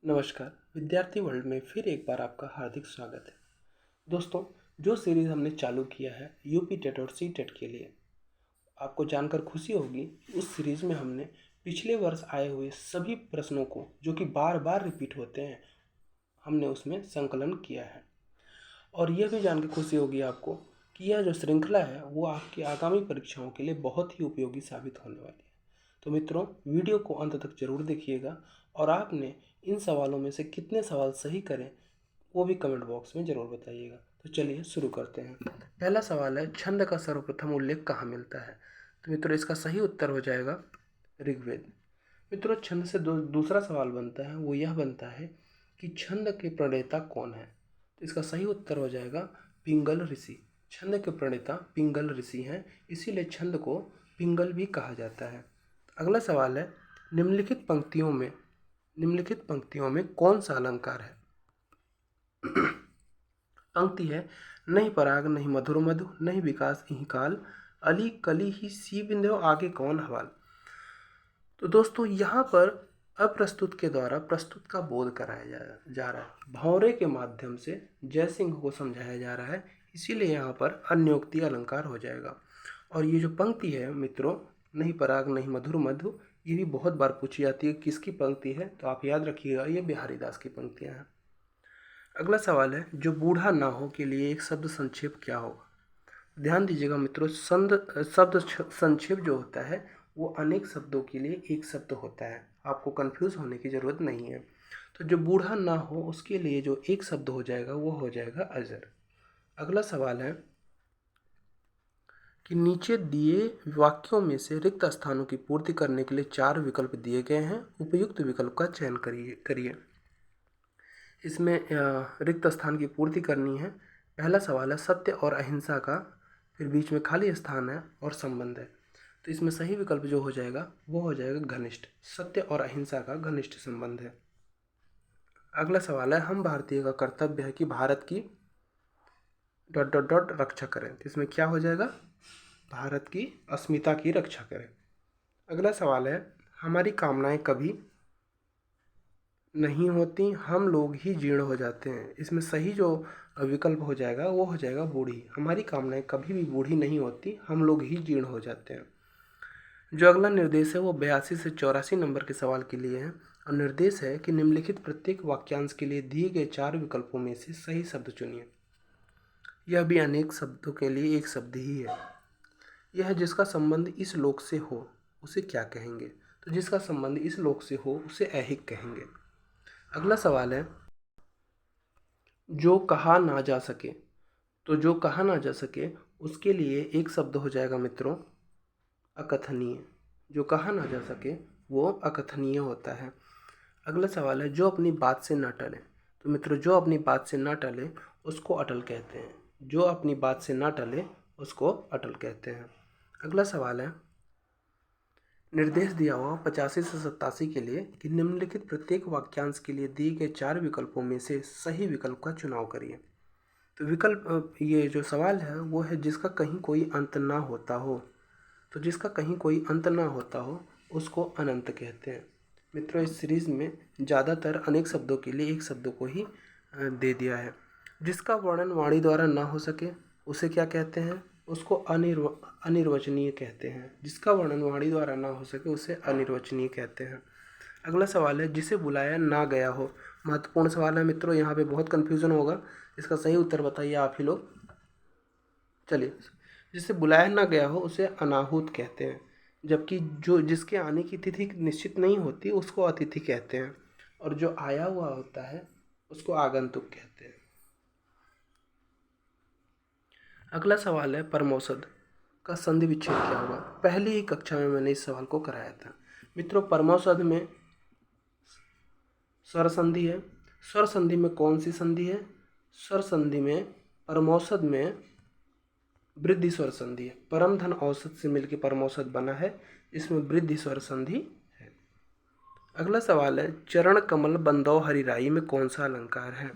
नमस्कार। विद्यार्थी वर्ल्ड में फिर एक बार आपका हार्दिक स्वागत है। दोस्तों, जो सीरीज़ हमने चालू किया है यूपी टेट और सी टेट के लिए, आपको जानकर खुशी होगी। उस सीरीज़ में हमने पिछले वर्ष आए हुए सभी प्रश्नों को, जो कि बार बार रिपीट होते हैं, हमने उसमें संकलन किया है। और यह भी जान के खुशी होगी आपको कि यह जो श्रृंखला है वो आपकी आगामी परीक्षाओं के लिए बहुत ही उपयोगी साबित होने वाली है। तो मित्रों, वीडियो को अंत तक जरूर देखिएगा और आपने इन सवालों में से कितने सवाल सही करें वो भी कमेंट बॉक्स में ज़रूर बताइएगा। तो चलिए शुरू करते हैं। पहला सवाल है, छंद का सर्वप्रथम उल्लेख कहाँ मिलता है? तो मित्रों, इसका सही उत्तर हो जाएगा ऋग्वेद। मित्रों, छंद से दूसरा सवाल बनता है, वो यह बनता है कि छंद के प्रणेता कौन है? तो इसका सही उत्तर हो जाएगा पिंगल ऋषि। छंद के प्रणेता पिंगल ऋषि हैं, इसीलिए छंद को पिंगल भी कहा जाता है। अगला सवाल है, निम्नलिखित पंक्तियों में कौन सा अलंकार है? पंक्ति है, नहीं पराग नहीं मधुर मधु नहीं विकास इहि काल, अली कली ही सी बिंदु आगे कौन हवाल। तो दोस्तों, यहाँ पर अप्रस्तुत के द्वारा प्रस्तुत का बोध कराया जा रहा है। भौरे के माध्यम से जयसिंह को समझाया जा रहा है, इसीलिए यहाँ पर अन्योक्ति अलंकार हो जाएगा। और ये जो पंक्ति है मित्रों, नहीं पराग नहीं मधुर मधु, ये भी बहुत बार पूछी जाती है किसकी पंक्ति है, तो आप याद रखिएगा ये बिहारी दास की पंक्तियाँ हैं। अगला सवाल है, जो बूढ़ा ना हो के लिए एक शब्द संक्षेप क्या होगा? ध्यान दीजिएगा मित्रों, शब्द संक्षेप जो होता है वो अनेक शब्दों के लिए एक शब्द होता है, आपको कंफ्यूज होने की ज़रूरत नहीं है। तो जो बूढ़ा ना हो उसके लिए जो एक शब्द हो जाएगा वो हो जाएगा अजर। अगला सवाल है कि नीचे दिए वाक्यों में से रिक्त स्थानों की पूर्ति करने के लिए 4 विकल्प दिए गए हैं, उपयुक्त विकल्प का चयन करिए। इसमें रिक्त स्थान की पूर्ति करनी है। पहला सवाल है, सत्य और अहिंसा का, फिर बीच में खाली स्थान है और संबंध है। तो इसमें सही विकल्प जो हो जाएगा वो हो जाएगा घनिष्ठ। सत्य और अहिंसा का घनिष्ठ संबंध है। अगला सवाल है, हम भारतीय का कर्तव्य है कि भारत की ... रक्षा करें। तो इसमें क्या हो जाएगा? भारत की अस्मिता की रक्षा करें। अगला सवाल है, हमारी कामनाएं कभी नहीं होती, हम लोग ही जीर्ण हो जाते हैं। इसमें सही जो विकल्प हो जाएगा वो हो जाएगा बूढ़ी। हमारी कामनाएं कभी भी बूढ़ी नहीं होती, हम लोग ही जीर्ण हो जाते हैं। जो अगला निर्देश है वो 82 से 84 नंबर के सवाल के लिए है और निर्देश है कि निम्नलिखित प्रत्येक वाक्यांश के लिए दिए गए 4 विकल्पों में से सही शब्द चुनिए। यह भी अनेक शब्दों के लिए एक शब्द ही है। यह जिसका संबंध इस लोक से हो उसे क्या कहेंगे? तो जिसका संबंध इस लोक से हो उसे ऐहिक कहेंगे। अगला सवाल है, जो कहा ना जा सके। तो जो कहा ना जा सके उसके लिए एक शब्द हो जाएगा मित्रों अकथनीय। जो कहा ना जा सके वो अकथनीय होता है। अगला सवाल है, जो अपनी बात से ना टले। तो मित्रों, जो अपनी बात से ना टले उसको अटल कहते हैं। जो अपनी बात से ना टले उसको अटल कहते हैं। अगला सवाल है, निर्देश दिया हुआ 85 से 87 के लिए कि निम्नलिखित प्रत्येक वाक्यांश के लिए दिए गए 4 विकल्पों में से सही विकल्प का चुनाव करिए। तो विकल्प, ये जो सवाल है वो है जिसका कहीं कोई अंत ना होता हो। तो जिसका कहीं कोई अंत ना होता हो उसको अनंत कहते हैं। मित्रों, इस सीरीज़ में ज़्यादातर अनेक शब्दों के लिए एक शब्दों को ही दे दिया है। जिसका वर्णन वाणी द्वारा ना हो सके उसे क्या कहते हैं? उसको अनिर्वचनीय कहते हैं। जिसका वर्णन वाणी द्वारा ना हो सके उसे अनिर्वचनीय कहते हैं। अगला सवाल है, जिसे बुलाया ना गया हो। महत्वपूर्ण सवाल है मित्रों, यहाँ पे बहुत कन्फ्यूज़न होगा। इसका सही उत्तर बताइए आप ही लोग। चलिए, जिसे बुलाया ना गया हो उसे अनाहूत कहते हैं, जबकि जो जिसके आने की तिथि निश्चित नहीं होती उसको अतिथि कहते हैं, और जो आया हुआ होता है उसको आगंतुक कहते हैं। अगला सवाल है, परमौसद का संधि विच्छेद क्या होगा? पहली ही कक्षा में मैंने इस सवाल को कराया था। मित्रों, परमौसद में स्वर संधि है। स्वर संधि में कौन सी संधि है? स्वर संधि में परमौसद में वृद्धि स्वर संधि है। परम धन औसत से मिलकर परमौसद बना है, इसमें वृद्धि स्वर संधि है। अगला सवाल है, चरण कमल बंदौ हरिराई में कौन सा अलंकार है?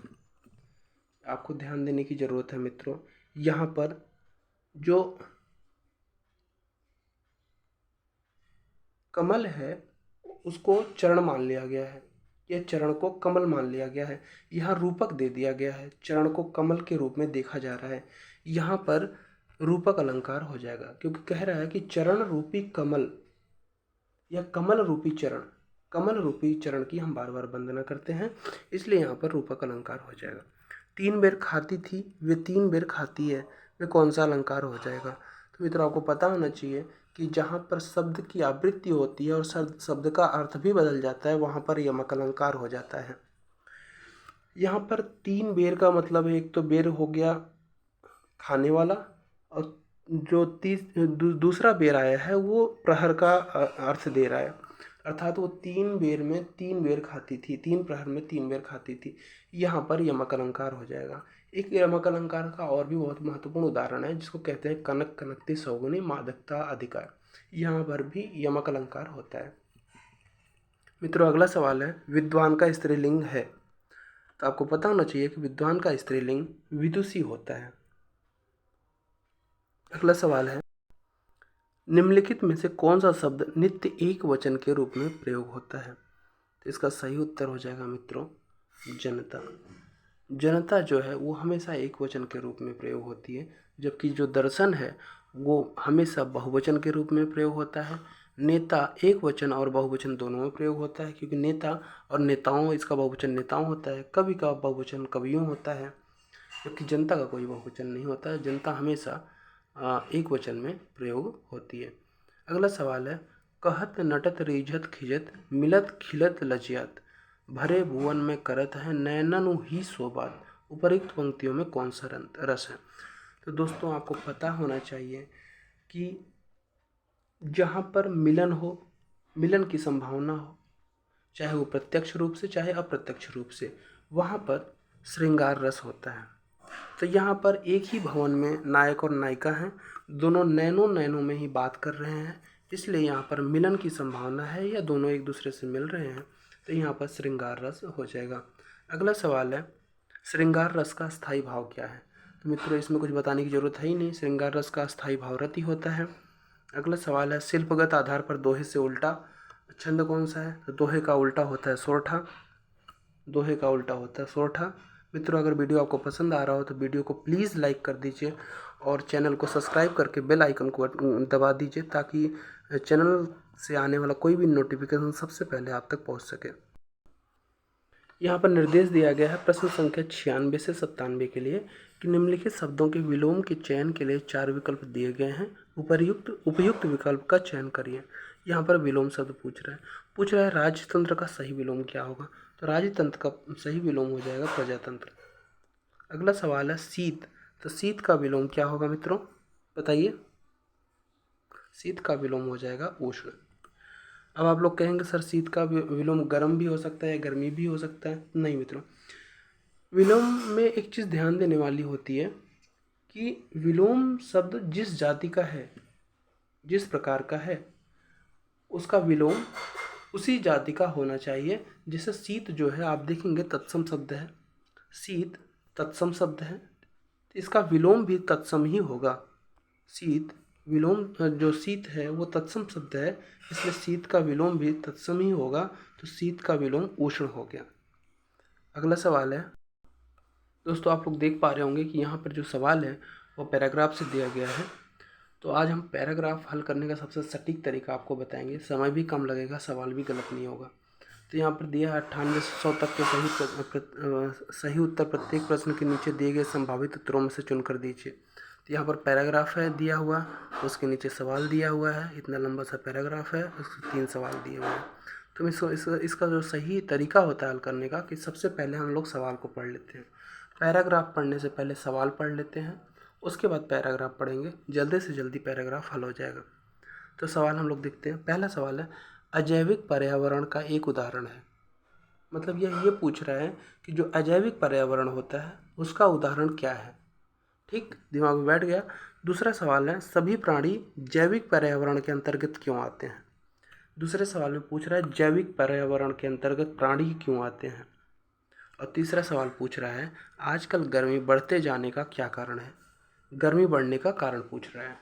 आपको ध्यान देने की जरूरत है मित्रों। यहाँ पर जो कमल है उसको चरण मान लिया गया है, यह चरण को कमल मान लिया गया है। यहाँ रूपक दे दिया गया है, चरण को कमल के रूप में देखा जा रहा है। यहाँ पर रूपक अलंकार हो जाएगा, क्योंकि कह रहा है कि चरण रूपी कमल या कमल रूपी चरण, कमल रूपी चरण की हम बार बार वंदना करते हैं, इसलिए यहाँ पर रूपक अलंकार हो जाएगा। 3 बेर खाती थी, वे 3 बेर खाती है, वे कौन सा अलंकार हो जाएगा? तो मित्रों आपको पता होना चाहिए कि जहाँ पर शब्द की आवृत्ति होती है और शब्द का अर्थ भी बदल जाता है, वहाँ पर यमक अलंकार हो जाता है। यहाँ पर 3 बेर का मतलब एक तो बेर हो गया खाने वाला, और जो दूसरा बेर आया है वो प्रहर का अर्थ दे रहा है, अर्थात वो 3 बेर में 3 बेर खाती थी, 3 प्रहर में 3 बेर खाती थी। यहाँ पर यमक अलंकार हो जाएगा। एक यमक अलंकार का और भी बहुत महत्वपूर्ण उदाहरण है, जिसको कहते हैं कनक कनकती सौगुनी मादकता अधिकार। यहाँ पर भी यमक अलंकार होता है। मित्रों अगला सवाल है, विद्वान का स्त्रीलिंग है। तो आपको पता होना चाहिए कि विद्वान का स्त्रीलिंग विदुषी होता है। अगला सवाल है, निम्नलिखित में से कौन सा शब्द नित्य एक वचन के रूप में प्रयोग होता है? तो इसका सही उत्तर हो जाएगा मित्रों जनता। जनता जो है वो हमेशा एक वचन के रूप में प्रयोग होती है, जबकि जो दर्शन है वो हमेशा बहुवचन के रूप में प्रयोग होता है। नेता एक वचन और बहुवचन दोनों में प्रयोग होता है, क्योंकि नेता और नेताओं, इसका बहुवचन नेताओं होता है, कवि का बहुवचन कवियों होता है, जबकि जनता का कोई बहुवचन नहीं होता है। जनता हमेशा एक वचन में प्रयोग होती है। अगला सवाल है, कहत नटत रीझत खिजत मिलत खिलत लजियत भरे भुवन में करत है नैननु ही सोबात, उपरोक्त पंक्तियों में कौन सा रस है? तो दोस्तों आपको पता होना चाहिए कि जहाँ पर मिलन हो, मिलन की संभावना हो, चाहे वो प्रत्यक्ष रूप से चाहे अप्रत्यक्ष रूप से, वहाँ पर श्रृंगार रस होता है। तो यहाँ पर एक ही भवन में नायक और नायिका हैं, दोनों नैनों में ही बात कर रहे हैं, इसलिए यहाँ पर मिलन की संभावना है या दोनों एक दूसरे से मिल रहे हैं, तो यहाँ पर श्रृंगार रस हो जाएगा। अगला सवाल है, श्रृंगार रस का स्थायी भाव क्या है? तो मित्रों इसमें कुछ बताने की जरूरत है ही नहीं, श्रृंगार रस का स्थायी भाव रति होता है। अगला सवाल है, शिल्पगत आधार पर दोहे से उल्टा छंद कौन सा है? तो दोहे का उल्टा होता है सोरठा, दोहे का उल्टा होता है सोरठा। मित्रों अगर वीडियो आपको पसंद आ रहा हो तो वीडियो को प्लीज़ लाइक कर दीजिए और चैनल को सब्सक्राइब करके बेल आइकन को दबा दीजिए, ताकि चैनल से आने वाला कोई भी नोटिफिकेशन सबसे पहले आप तक पहुंच सके। यहाँ पर निर्देश दिया गया है प्रश्न संख्या 96 से 97 के लिए कि निम्नलिखित शब्दों के विलोम के चयन के लिए 4 विकल्प दिए गए हैं, उपयुक्त विकल्प का चयन करिए। यहाँ पर विलोम शब्द पूछ रहा है राजतंत्र का सही विलोम क्या होगा? तो राजतंत्र का सही विलोम हो जाएगा प्रजातंत्र। अगला सवाल है शीत, तो शीत का विलोम क्या होगा मित्रों बताइए? शीत का विलोम हो जाएगा उष्ण। अब आप लोग कहेंगे सर शीत का विलोम गर्म भी हो सकता है, गर्मी भी हो सकता है। नहीं मित्रों, विलोम में एक चीज़ ध्यान देने वाली होती है कि विलोम शब्द जिस जाति का है, जिस प्रकार का है, उसका विलोम उसी जाति का होना चाहिए। जैसे शीत जो है आप देखेंगे तत्सम शब्द है, शीत तत्सम शब्द है, इसका विलोम भी तत्सम ही होगा। शीत विलोम, जो शीत है वो तत्सम शब्द है, इसलिए शीत का विलोम भी तत्सम ही होगा, तो शीत का विलोम उष्ण हो गया। अगला सवाल है, दोस्तों आप लोग देख पा रहे होंगे कि यहाँ पर जो सवाल है वो पैराग्राफ से दिया गया है। तो आज हम पैराग्राफ हल करने का सबसे सटीक तरीका आपको बताएंगे, समय भी कम लगेगा, सवाल भी गलत नहीं होगा। तो यहाँ पर दिया है 98 से 100 तक के सही उत्तर प्रत्येक प्रश्न के नीचे दिए गए संभावित उत्तरों में से चुनकर दीजिए। तो यहाँ पर पैराग्राफ है दिया हुआ, उसके नीचे सवाल दिया हुआ है, इतना लंबा सा पैराग्राफ है, उसके 3 सवाल दिए हुए हैं। तो इसका जो सही तरीका होता है हल करने का कि सबसे पहले हम लोग सवाल को पढ़ लेते हैं, पैराग्राफ पढ़ने से पहले सवाल पढ़ लेते हैं, उसके बाद पैराग्राफ पढ़ेंगे, जल्दी से जल्दी पैराग्राफ हल हो जाएगा। तो सवाल हम लोग देखते हैं। पहला सवाल है, अजैविक पर्यावरण का एक उदाहरण है। मतलब ये पूछ रहा है कि जो अजैविक पर्यावरण होता है उसका उदाहरण क्या है। ठीक, दिमाग में बैठ गया। दूसरा सवाल है, सभी प्राणी जैविक पर्यावरण के अंतर्गत क्यों आते हैं? दूसरे सवाल में पूछ रहा है जैविक पर्यावरण के अंतर्गत प्राणी क्यों आते हैं। और तीसरा सवाल पूछ रहा है आजकल गर्मी बढ़ते जाने का क्या कारण है। गर्मी बढ़ने का कारण पूछ रहा है,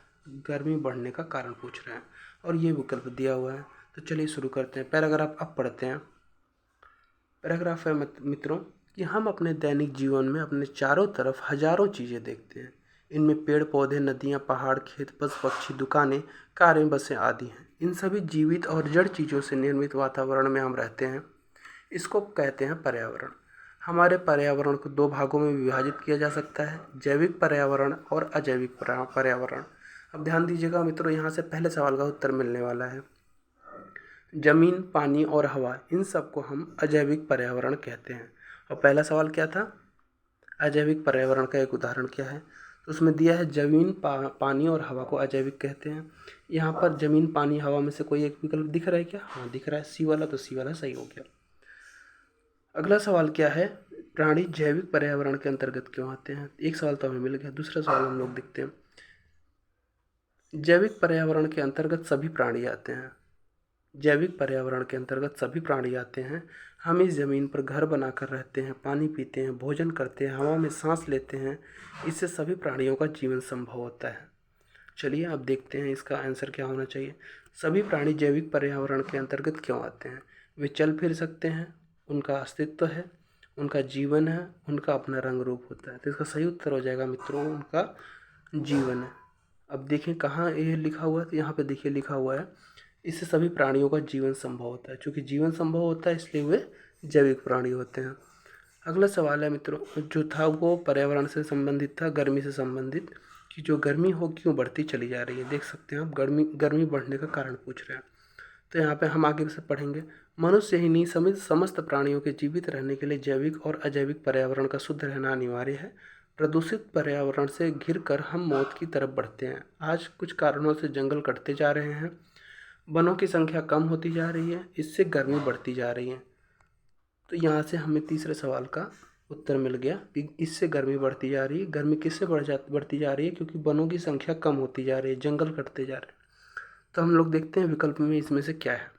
गर्मी बढ़ने का कारण पूछ रहा है, और ये विकल्प दिया हुआ है। तो चलिए शुरू करते हैं, पैराग्राफ अब पढ़ते हैं। पैराग्राफ है मित्रों कि हम अपने दैनिक जीवन में अपने चारों तरफ हजारों चीज़ें देखते हैं। इनमें पेड़ पौधे, नदियाँ, पहाड़, खेत, पशु पक्षी, दुकानें, कारें, बसें आदि हैं। इन सभी जीवित और जड़ चीज़ों से निर्मित वातावरण में हम रहते हैं। इसको कहते हैं पर्यावरण। हमारे पर्यावरण को दो भागों में विभाजित किया जा सकता है, जैविक पर्यावरण और अजैविक पर्यावरण। अब ध्यान दीजिएगा मित्रों, यहाँ से पहले सवाल का उत्तर मिलने वाला है। जमीन, पानी और हवा, इन सब को हम अजैविक पर्यावरण कहते हैं। और पहला सवाल क्या था? अजैविक पर्यावरण का एक उदाहरण क्या है? तो उसमें दिया है जमीन, पानी और हवा को अजैविक कहते हैं। यहाँ पर जमीन, पानी, हवा में से कोई एक विकल्प दिख रहा है क्या? हाँ दिख रहा है, सी वाला। तो सी वाला सही हो गया। अगला सवाल क्या है? प्राणी जैविक पर्यावरण के अंतर्गत क्यों आते हैं? एक सवाल तो हमें मिल गया। दूसरा सवाल हम लोग देखते हैं। जैविक पर्यावरण के अंतर्गत सभी प्राणी आते हैं। जैविक पर्यावरण के अंतर्गत सभी प्राणी आते हैं। हम इस ज़मीन पर घर बनाकर रहते हैं, पानी पीते हैं, भोजन करते हैं, हवा में सांस लेते हैं। इससे सभी प्राणियों का जीवन संभव होता है। चलिए अब देखते हैं इसका आंसर क्या होना चाहिए। सभी प्राणी जैविक पर्यावरण के अंतर्गत क्यों आते हैं? वे चल फिर सकते हैं, उनका अस्तित्व है, उनका जीवन है, उनका अपना रंग रूप होता है। तो इसका सही उत्तर हो जाएगा मित्रों, उनका जीवन है। अब देखें कहाँ ये लिखा हुआ है, तो यहाँ पे देखिए लिखा हुआ है इससे सभी प्राणियों का जीवन संभव होता है। चूँकि जीवन संभव होता है इसलिए वे जैविक प्राणी होते हैं। अगला सवाल है मित्रों, जो था वो पर्यावरण से संबंधित था, गर्मी से संबंधित, कि जो गर्मी हो क्यों बढ़ती चली जा रही है। देख सकते हैं आप, गर्मी बढ़ने का कारण पूछ रहे हैं। तो यहाँ पे हम आगे से पढ़ेंगे। मनुष्य ही नहीं, समस्त प्राणियों के जीवित रहने के लिए जैविक और अजैविक पर्यावरण का शुद्ध रहना अनिवार्य है। प्रदूषित पर्यावरण से घिर कर हम मौत की तरफ बढ़ते हैं। आज कुछ कारणों से जंगल कटते जा रहे हैं, वनों की संख्या कम होती जा रही है, इससे गर्मी बढ़ती जा रही है। तो यहाँ से हमें तीसरे सवाल का उत्तर मिल गया कि इससे गर्मी बढ़ती जा रही है। गर्मी किससे बढ़ती जा रही है? क्योंकि वनों की संख्या कम होती जा रही है, जंगल कटते जा रहे हैं। तो हम लोग देखते हैं विकल्प में इसमें से क्या है।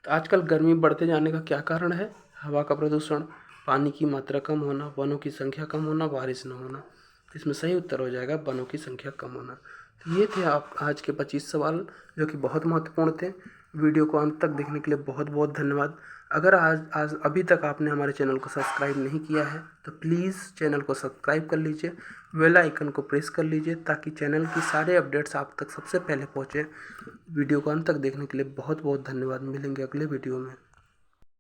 तो आजकल गर्मी बढ़ते जाने का क्या कारण है? हवा का प्रदूषण, पानी की मात्रा कम होना, वनों की संख्या कम होना, बारिश न होना। तो इसमें सही उत्तर हो जाएगा वनों की संख्या कम होना। तो ये थे आप आज के 25 सवाल, जो कि बहुत महत्वपूर्ण थे। वीडियो को अंत तक देखने के लिए बहुत बहुत धन्यवाद। अगर आज अभी तक आपने हमारे चैनल को सब्सक्राइब नहीं किया है तो प्लीज़ चैनल को सब्सक्राइब कर लीजिए, बेल आइकन को प्रेस कर लीजिए, ताकि चैनल की सारे अपडेट्स आप तक सबसे पहले पहुँचे। वीडियो को अंत तक देखने के लिए बहुत बहुत धन्यवाद। मिलेंगे अगले वीडियो में।